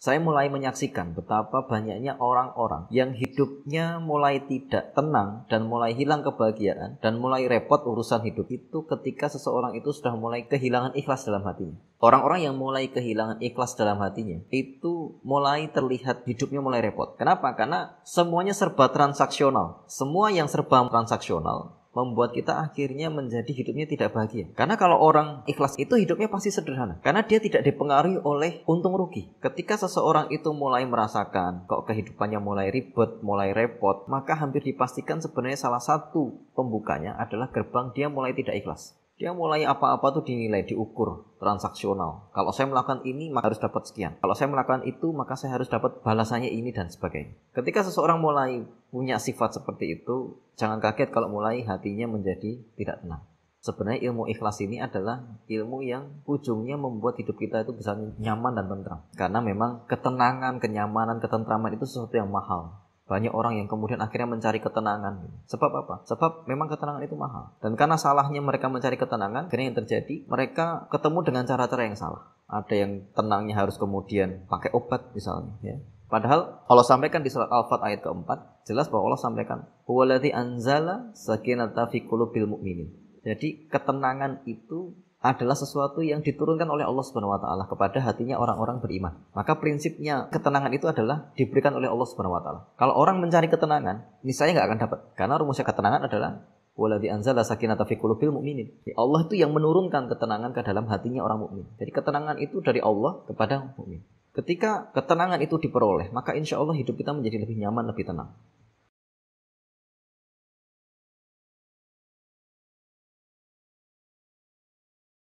Saya mulai menyaksikan betapa banyaknya orang-orang yang hidupnya mulai tidak tenang dan mulai hilang kebahagiaan dan mulai repot urusan hidup itu ketika seseorang itu sudah mulai kehilangan ikhlas dalam hatinya. Orang-orang yang mulai kehilangan ikhlas dalam hatinya itu mulai terlihat hidupnya mulai repot. Kenapa? Karena semuanya serba transaksional. Semua yang serba transaksional membuat kita akhirnya menjadi hidupnya tidak bahagia. Karena kalau orang ikhlas itu hidupnya pasti sederhana. Karena dia tidak dipengaruhi oleh untung rugi. Ketika seseorang itu mulai merasakan kok kehidupannya mulai ribet, mulai repot, maka hampir dipastikan sebenarnya salah satu pembukanya adalah gerbang dia mulai tidak ikhlas. Dia mulai apa-apa tuh dinilai, diukur, transaksional. Kalau saya melakukan ini, maka harus dapat sekian. Kalau saya melakukan itu, maka saya harus dapat balasannya ini dan sebagainya. Ketika seseorang mulai punya sifat seperti itu, jangan kaget kalau mulai hatinya menjadi tidak tenang. Sebenarnya ilmu ikhlas ini adalah ilmu yang ujungnya membuat hidup kita itu bisa nyaman dan tentram. Karena memang ketenangan, kenyamanan, ketentraman itu sesuatu yang mahal. Banyak orang yang kemudian akhirnya mencari ketenangan. Sebab apa? Sebab memang ketenangan itu mahal. Dan karena salahnya mereka mencari ketenangan, akhirnya yang terjadi, mereka ketemu dengan cara-cara yang salah. Ada yang tenangnya harus kemudian pakai obat misalnya. Ya. Padahal Allah sampaikan di surat Al-Fat ayat keempat, jelas bahwa Allah sampaikan, huwaladzi anzala sakinata fi qulubil mu'minin. Jadi ketenangan itu adalah sesuatu yang diturunkan oleh Allah Subhanahu wa taala kepada hatinya orang-orang beriman. Maka prinsipnya ketenangan itu adalah diberikan oleh Allah Subhanahu wa taala. Kalau orang mencari ketenangan, niscaya enggak akan dapat. Karena rumusnya ketenangan adalah waladzi anzala sakinata fi qulubil mu'minin. Allah itu yang menurunkan ketenangan ke dalam hatinya orang mukmin. Jadi ketenangan itu dari Allah kepada mukmin. Ketika ketenangan itu diperoleh, maka insya Allah hidup kita menjadi lebih nyaman, lebih tenang.